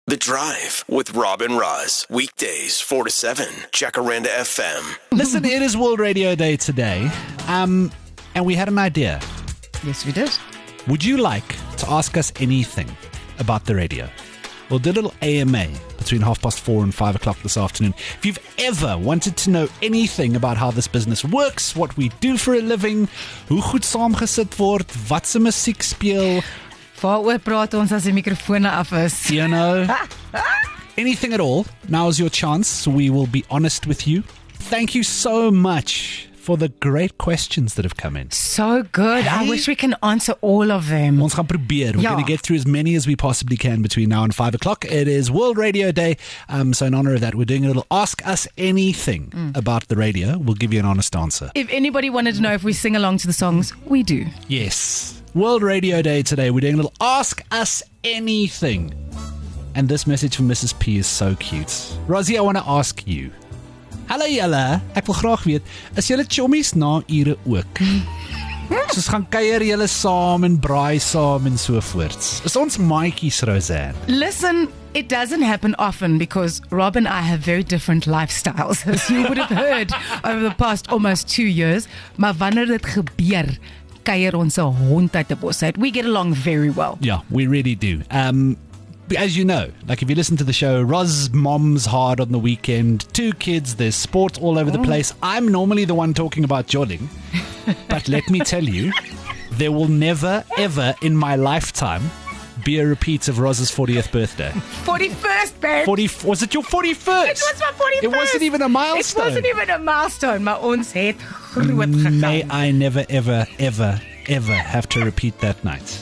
The Drive with Rob and Roz. Weekdays 4 to 7. Jacaranda FM. Listen, it is World Radio Day today. And we had an idea. Yes, we did. Would you like to ask us anything about the radio? We'll do a little AMA between 4:30 and 5 o'clock this afternoon. If you've ever wanted to know anything about how this business works, what we do for a living, hoe goed saamgesit word, wat se musiek speel, Waaroor praat ons as die mikrofone af is? you know, anything at all, now is your chance. We will be honest with you. Thank you so much for the great questions that have come in. So good. I wish we can answer all of them. Ons gaan probeer. We're going to get through as many as we possibly can between now and 5 o'clock. It is World Radio Day. So in honor of that, we're doing a little Ask Us Anything about the radio. We'll give you an honest answer. If anybody wanted to know if we sing along to the songs, we do. Yes. World Radio Day today. We're doing a little Ask Us Anything. And this message from Mrs. P is so cute. Rosie, I want to ask you. Hallo julle, ek wil graag weet, is julle chommies na ure ook? Soos gaan kuier julle saam en braai saam en so voorts. Is ons maatjies, Rozanne? Listen, it doesn't happen often because Rob and I have very different lifestyles, as you would have heard over the past almost 2 years. Maar wanneer dit gebeur, kuier ons 'n hond uit die bos uit. We get along very well. Yeah, we really do. As you know, like if you listen to the show, Roz's mom's hard on the weekend, 2 kids, there's sport all over the place. I'm normally the one talking about jolling, but let me tell you, there will never, ever in my lifetime be a repeat of Roz's 40th birthday. 41st, babe. Was it your 41st? It was my 41st. It wasn't even a milestone. It wasn't even a milestone, maar ons het groot gegaan. May I never, ever, ever, ever have to repeat that night.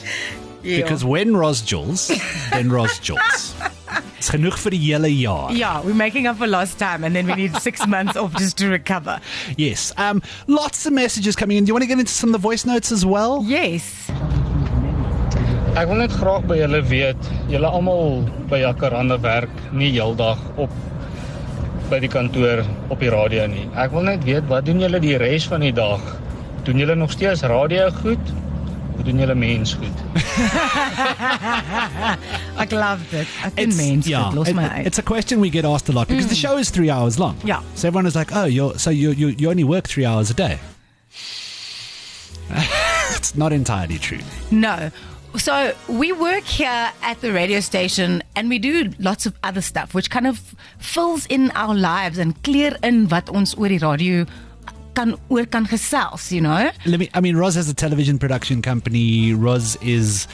Because when Roz jolls, then Roz jolls. It's genoeg vir die hele jaar. Yeah, we're making up for lost time and then we need 6 months off just to recover. Yes. Lots of messages coming in. Do you want to get into some of the voice notes as well? Yes. Ek wil net graag by julle weet, julle almal by Jacaranda werk nie heeldag op by die kantoor op die radio nie. Ek wil net weet, wat doen julle die res van die dag? Doen julle nog steeds radio goed? Of doen julle mens goed? Ek loved it. Ek doen mens goed, los my uit. It's a question we get asked a lot because the show is 3 hours long. Yeah. So everyone is like, oh, you only work 3 hours a day. It's not entirely true. No. So we work here at the radio station and we do lots of other stuff which kind of fills in our lives and clear in wat ons oor die radio kan gesels, you know? Roz has a television production company. Roz is,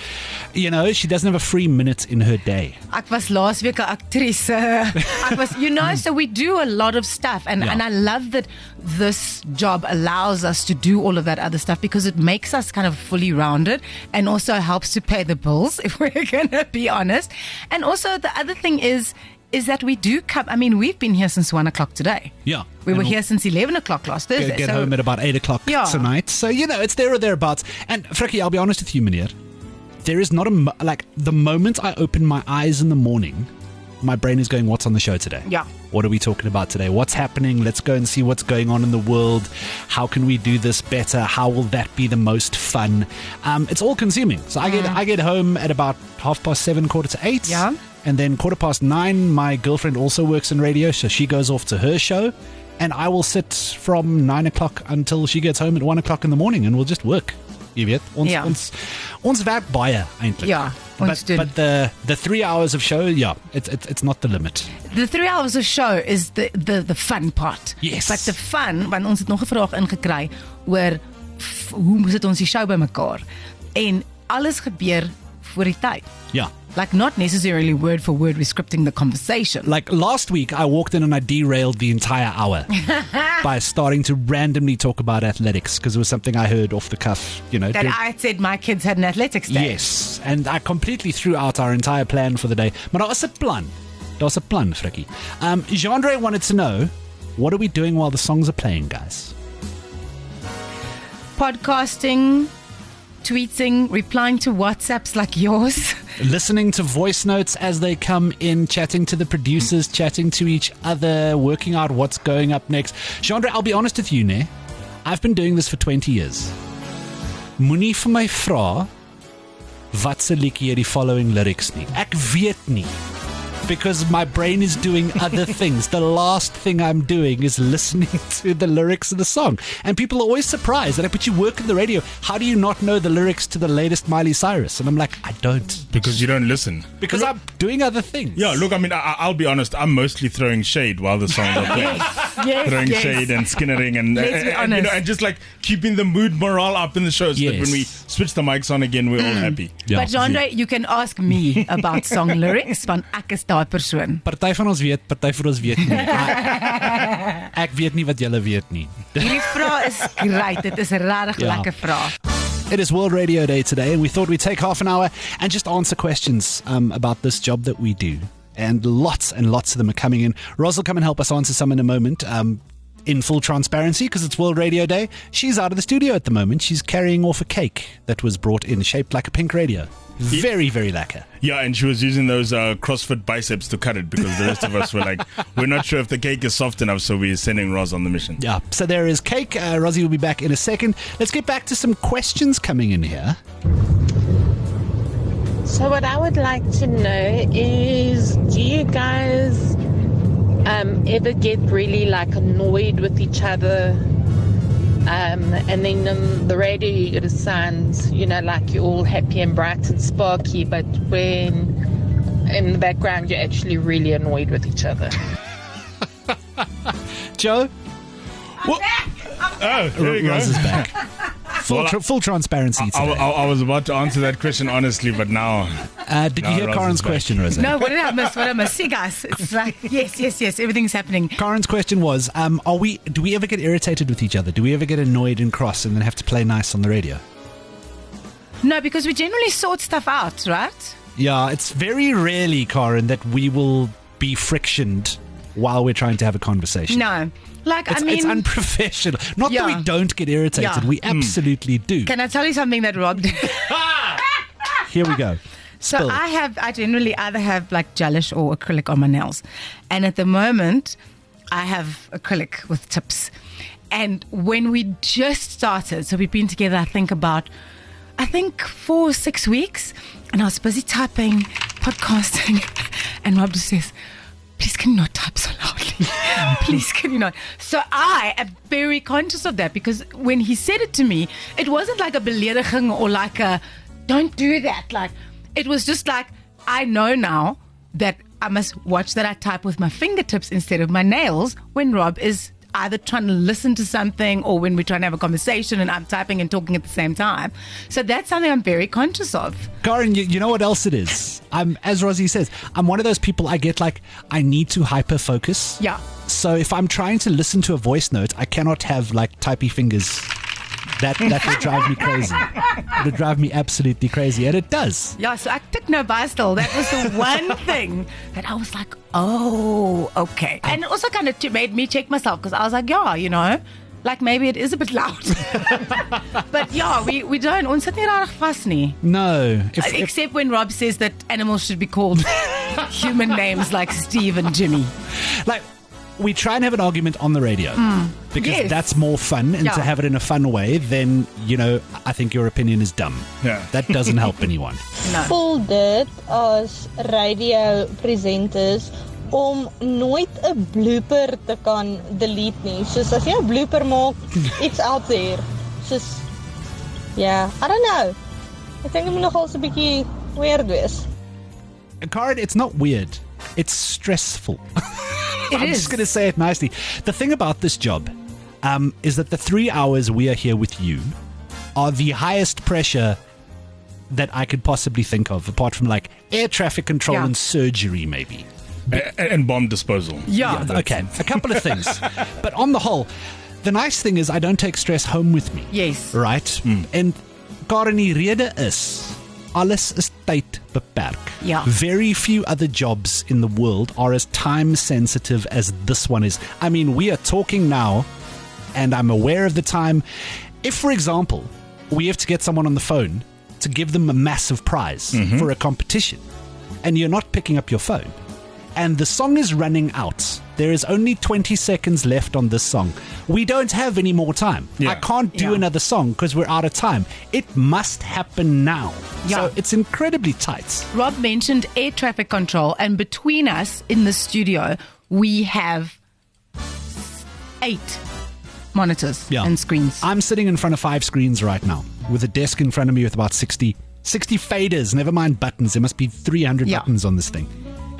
she doesn't have a free minute in her day. Ek was laas week 'n aktrise. Ek was, so we do a lot of stuff and I love that this job allows us to do all of that other stuff because it makes us kind of fully rounded and also helps to pay the bills, if we're going to be honest. And also the other thing is that we do come, we've been here since 1 o'clock today. Yeah. We were here since 11 o'clock last Thursday. Get home at about 8 o'clock tonight. So, it's there or thereabouts. And, Frikkie, I'll be honest with you, meneer. There is not the moment I open my eyes in the morning, my brain is going, what's on the show today? Yeah. What are we talking about today? What's happening? Let's go and see what's going on in the world. How can we do this better? How will that be the most fun? It's all consuming. So I get home at about 7:30, 8:15. Yeah. And then 9:15, my girlfriend also works in radio, so she goes off to her show. And I will sit from 9 o'clock until she gets home at 1 o'clock in the morning and we'll just work. Jy weet, ons werk baie eintlik. Ja, ons doen. But the 3 hours of show, it's not the limit. The 3 hours of show is the fun part. Yes. But the fun, want ons het nog 'n vraag ingekry oor hoe sit ons die show bymekaar? En alles gebeur voor die tyd. Yeah. Like not necessarily word for word rescripting the conversation. Like last week, I walked in and I derailed the entire hour by starting to randomly talk about athletics because it was something I heard off the cuff, That I said my kids had an athletics day. Yes, and I completely threw out our entire plan for the day. Maar daar was 'n plan. Daar was 'n plan, Frikkie. Jean-Andre wanted to know, what are we doing while the songs are playing, guys? Podcasting, tweeting, replying to WhatsApps like yours. Listening to voice notes as they come in, chatting to the producers, chatting to each other, working out what's going up next. Jean-Andre, I'll be honest with you, ne? I've been doing this for 20 years. Moenie vir my vra wat se liedjie die following lyrics nie. Ek weet nie. because my brain is doing other things. The last thing I'm doing is listening to the lyrics of the song. And people are always surprised. But you work in the radio. How do you not know the lyrics to the latest Miley Cyrus? And I'm like, I don't. Because you don't listen. Because I'm doing other things. Yeah, look, I mean, I'll be honest. I'm mostly throwing shade while the songs are playing. Throwing shade and skinnering and and just like keeping the mood morale up in the show so that when we switch the mics on again, we're all happy. Yeah. But Andre, you can ask me about song lyrics, want ek is daai persoon. Party van ons weet, party van ons weet nie. Ek weet nie wat julle weet nie. Hierdie vraag is great. Dit is 'n regtig lekker vraag. It is World Radio Day today, and we thought we'd take half an hour and just answer questions about this job that we do. And lots of them are coming in. Roz will come and help us answer some in a moment. In full transparency, because it's World Radio Day, she's out of the studio at the moment. She's carrying off a cake that was brought in, shaped like a pink radio. Very, very lacquer. Yeah, and she was using those CrossFit biceps to cut it because the rest of us were like, we're not sure if the cake is soft enough, so we're sending Roz on the mission. Yeah, so there is cake. Rosie will be back in a second. Let's get back to some questions coming in here. So what I would like to know is, do you guys ever get really like annoyed with each other? And then on the radio you get a sound, like you're all happy and bright and sparky, but when in the background you're actually really annoyed with each other. Joe? I'm back! Oh, there you go. Roz is back. Full transparency today. I was about to answer that question honestly, but now... did you hear Karen's question, Rosa? No, what did I miss? See, guys, it's like, yes, everything's happening. Karen's question was, do we ever get irritated with each other? Do we ever get annoyed and cross and then have to play nice on the radio? No, because we generally sort stuff out, right? Yeah, it's very rarely, Karen, that we will be frictioned while we're trying to have a conversation. No. It's unprofessional. Not that we don't get irritated. We absolutely do. Can I tell you something that Rob did? Here we go. So I generally either have like gelish or acrylic on my nails. And at the moment, I have acrylic with tips. And when we just started, so we've been together, I think 4 or 6 weeks. And I was busy typing, podcasting. And Rob just says, please can you not type so loudly? Please can you not? So I am very conscious of that, because when he said it to me, it wasn't like a belediging or like a don't do that. Like, it was just like, I know now that I must watch that I type with my fingertips instead of my nails when Rob is either trying to listen to something or when we're trying to have a conversation and I'm typing and talking at the same time. So that's something I'm very conscious of. Karen, you know what else it is? As Rosie says, I'm one of those people, I get like, I need to hyper focus. Yeah. So if I'm trying to listen to a voice note, I cannot have like typey fingers. That will drive me crazy. It'll drive me absolutely crazy. And it does. Yeah, so I took no still. That was the one thing that I was like, oh, okay. And it also kind of made me check myself, because I was like, yeah, like maybe it is a bit loud. But yeah, we don't. Ons sit nie regtig vas nie. No. Except when Rob says that animals should be called human names like Steve and Jimmy. Like, we try and have an argument on the radio because that's more fun, and to have it in a fun way, then, I think your opinion is dumb. Yeah. That doesn't help anyone. No. Voel dit as radio presenters om nooit 'n blooper te kan delete nie. Soos as jy 'n blooper maak, it's out there. Soos I don't know. I think dit moet nogal so 'n bietjie weird wees. Karen, it's not weird. It's stressful. I'm just going to say it nicely. The thing about this job is that the 3 hours we are here with you are the highest pressure that I could possibly think of, apart from like air traffic control and surgery, maybe. And bomb disposal. Yeah, okay. A couple of things. But on the whole, the nice thing is I don't take stress home with me. Yes. Right? And Karen, die rede is, alles is tyd beperk. Yeah. Very few other jobs in the world are as time sensitive as this one is. I mean, we are talking now, and I'm aware of the time. If, for example, we have to get someone on the phone to give them a massive prize for a competition, and you're not picking up your phone, and the song is running out there is only 20 seconds left on this song. We don't have any more time. I can't do another song because we're out of time. It must happen now. So it's incredibly tight. Rob mentioned air traffic control, and between us in the studio, we have 8 monitors and screens. I'm sitting in front of 5 screens right now with a desk in front of me with about 60 faders, never mind buttons. There must be 300 buttons on this thing.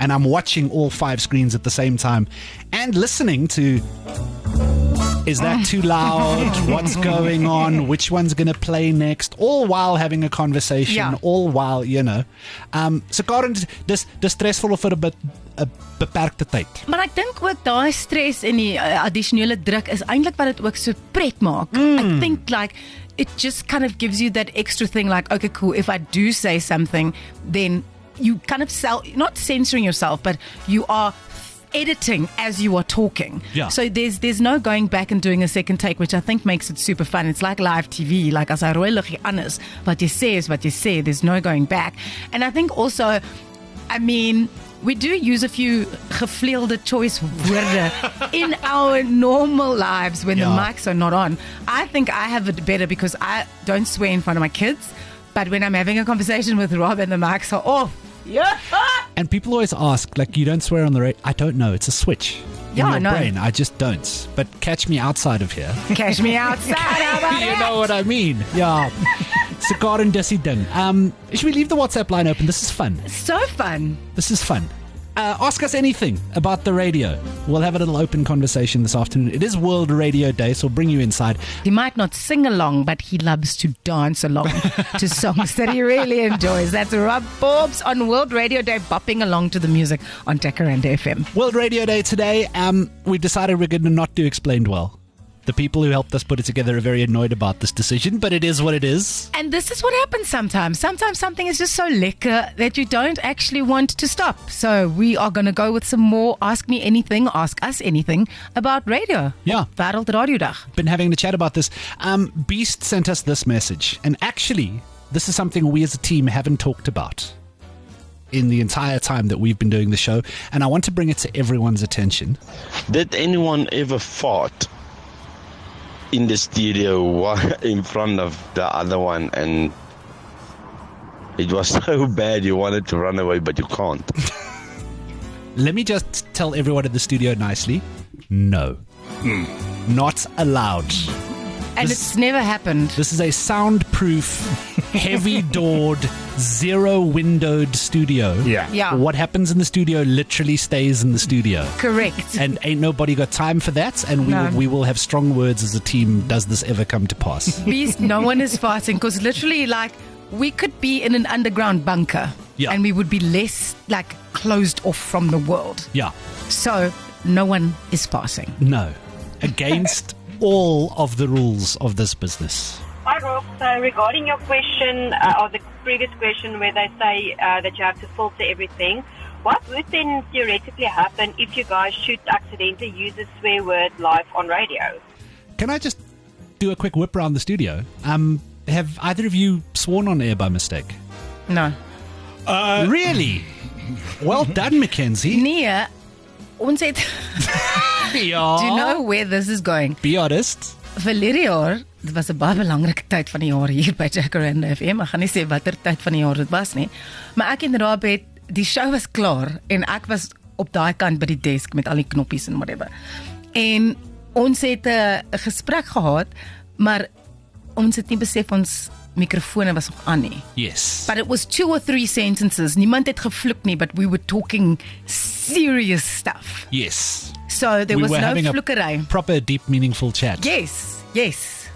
And I'm watching all 5 screens at the same time and listening to, is that too loud? What's going on? Which one's going to play next? All while having a conversation, all while, so Karen, dis stressvol vir 'n beperkte tyd. Maar ek dink ook daai stres en die addisionele druk is eintlik wat dit ook so pret maak. I think like it just kind of gives you that extra thing like, okay, cool, if I do say something, then you kind of not censoring yourself, but you are editing as you are talking. So there's no going back and doing a second take, which I think makes it super fun. It's like live TV, like as I rooi liggie anders, wat jy sê is wat jy sê, there's no going back. And I think also, I mean, we do use a few gevleelde choice woorde in our normal lives when the mics are not on. I think I have it better because I don't swear in front of my kids, but when I'm having a conversation with Rob and the mics are off, and people always ask, like, you don't swear on the radio. I don't know. It's a switch in your brain. I just don't. But catch me outside of here. Catch me outside. You know what I mean? Yeah. Cigar and Desi ding. Should we leave the WhatsApp line open? This is fun. So fun. This is fun. Ask us anything about the radio. We'll have a little open conversation this afternoon. It is World Radio Day, so we'll bring you inside. He might not sing along, but he loves to dance along to songs that he really enjoys. That's Rob Forbes on World Radio Day, bopping along to the music on Jacaranda FM. World Radio Day today. We decided we're going to not do Explained Well. The people who helped us put it together are very annoyed about this decision, but it is what it is. And this is what happens sometimes. Sometimes something is just so lekker that you don't actually want to stop. So we are going to go with some more Ask Me Anything, Ask Us Anything about radio. Yeah. Wêreld Radiodag. Been having a chat about this. Beast sent us this message. And actually, this is something we as a team haven't talked about in the entire time that we've been doing the show. And I want to bring it to everyone's attention. Did anyone ever fart in the studio in front of the other one, and it was so bad you wanted to run away but you can't? Let me just tell everyone in the studio nicely, no. Not allowed. And it's never happened. This is a soundproof, heavy-doored, zero-windowed studio. Yeah. What happens in the studio literally stays in the studio. Correct. And ain't nobody got time for that. And we will have strong words as a team. Does this ever come to pass? Beast, no one is farting because literally, like, we could be in an underground bunker and we would be less, like, closed off from the world. Yeah. So no one is farting. No. Against all of the rules of this business. Hi Rob, so regarding your question or the previous question where they say that you have to filter everything, what would then theoretically happen if you guys should accidentally use a swear word live on radio? Can I just do a quick whip around the studio? Have either of you sworn on air by mistake? No. Really? Well done, Mackenzie. Nee, ons het Do you know where this is going? Be honest. Verlede jaar, dit was 'n baie belangrike tyd van die jaar hier by Jacaranda FM. Ek gaan nie sê watter tyd van die jaar dit was nie, maar ek en Rob het die show was klaar en ek was op daai kant by die desk met al die knoppies en whatever. En ons het 'n gesprek gehad, maar ons het nie besef ons mikrofone was nog aan nie. Yes. But it was 2 or 3 sentences. Niemand het gevloek nie, but we were talking serious stuff. Yes. So there was no flukery. Proper, deep, meaningful chat. Yes.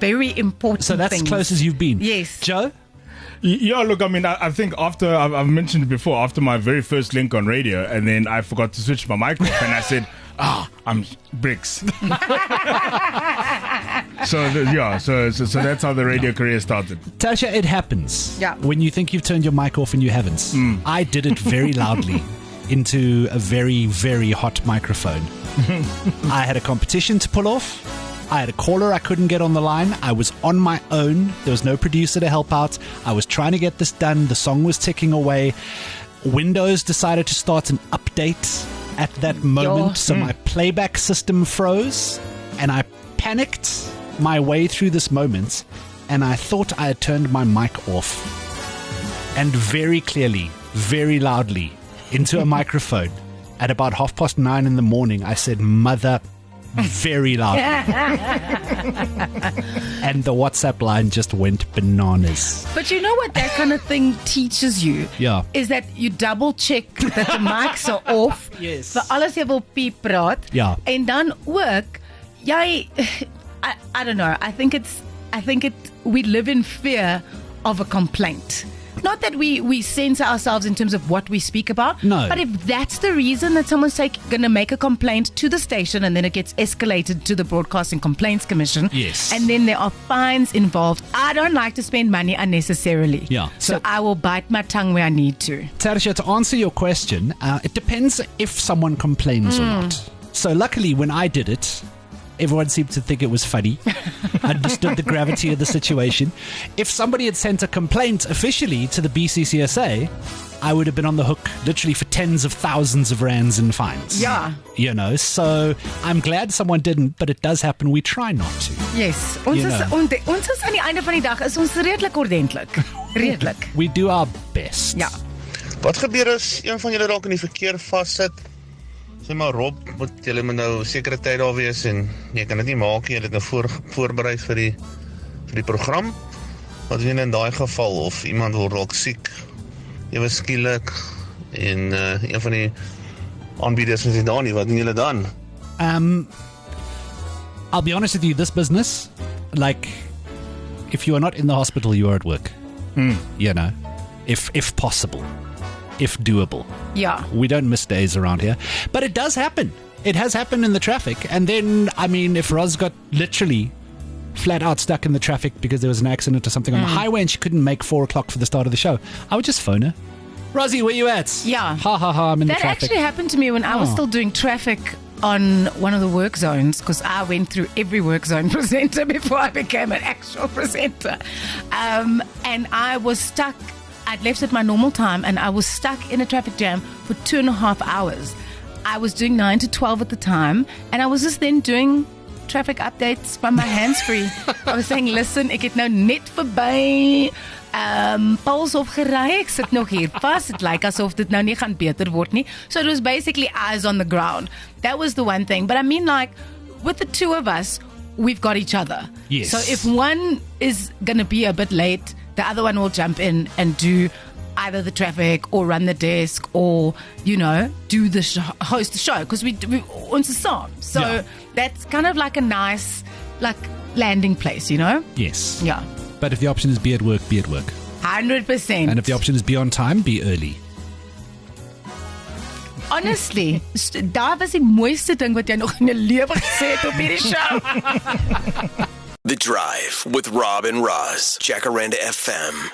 Very important. So that's things. Close as you've been. Yes. Joe? Yeah, look, I mean, I think after, I've mentioned it before, after my very first link on radio, and then I forgot to switch my mic off, and I said, I'm bricks. So that's how the radio career started. Tasha, it happens. Yeah. When you think you've turned your mic off and you haven't. I did it very loudly into a very, very hot microphone. I had a competition to pull off. I had a caller I couldn't get on the line. I was on my own. There was no producer to help out. I was trying to get this done. The song was ticking away. Windows decided to start an update. at that moment, so my playback system froze, and I panicked my way through this moment, and I thought I had turned my mic off. And very clearly, very loudly, into a microphone, at about 9:30 in the morning, I said, "Mother," very loudly. And the WhatsApp line just went bananas. But you know what that kind of thing teaches you? Yeah. Is that you double check that the mics are off. Yes. Vir alles jy wil piep praat. Ja. En dan ook, I don't know, I think we live in fear of a complaint. Not that we censor ourselves in terms of what we speak about. No. But if that's the reason that someone's going to make a complaint to the station and then it gets escalated to the Broadcasting Complaints Commission. Yes. And then there are fines involved. I don't like to spend money unnecessarily. Yeah. So I will bite my tongue where I need to. Tarisha, to answer your question, it depends if someone complains or not. So luckily, when I did it, everyone seemed to think it was funny, understood the gravity of the situation. If somebody had sent a complaint officially to the BCCSA, I would have been on the hook literally for tens of thousands of rands in fines. Yeah. You know, so I'm glad someone didn't, but it does happen. We try not to. Yes. Ons is aan die einde van die dag is ons redelik ordentlik. Redelik. We do our best. Ja. Wat gebeur as een van julle dalk in die verkeer vassit? Sê maar Rob, julle moet nou sekere tyd daar wees en jy kan dit nie maak nie, jy het nou voorberei vir die program. Wat doen jy in daai geval of iemand word dalk siek, ewe skielik en een van die aanbieders is daar nie, wat doen julle dan? I'll be honest with you, this business, like, if you are not in the hospital, you are at work. You know, if possible. If doable. Yeah. We don't miss days around here. But it does happen. It has happened in the traffic. And then, I mean, if Roz got literally flat out stuck in the traffic because there was an accident or something on the highway and she couldn't make 4 o'clock for the start of the show, I would just phone her. Rosie, where you at? Yeah. Ha, I'm in the traffic. That actually happened to me when I was still doing traffic on one of the work zones, because I went through every work zone presenter before I became an actual presenter. And I was stuck. I'd left at my normal time and I was stuck in a traffic jam for 2.5 hours. I was doing 9 to 12 at the time and I was just then doing traffic updates by my hands-free. I was saying, listen, ek het nou net verby Paulshof gery, ek sit nog hier vas, het lyk asof dit nou nie gaan beter word nie. So it was basically eyes on the ground. That was the one thing. But I mean, like, with the two of us, we've got each other. Yes. So if one is going to be a bit late, the other one will jump in and do either the traffic or run the desk or, you know, do the host the show, because we ons is saam. So that's kind of like a nice, like, landing place, you know? Yes. Yeah. But if the option is be at work, be at work. 100%. And if the option is be on time, be early. Honestly, daar was die mooiste ding wat jy nog in 'n lewe gesê het op hierdie show. The Drive with Rob and Roz, Jacaranda FM.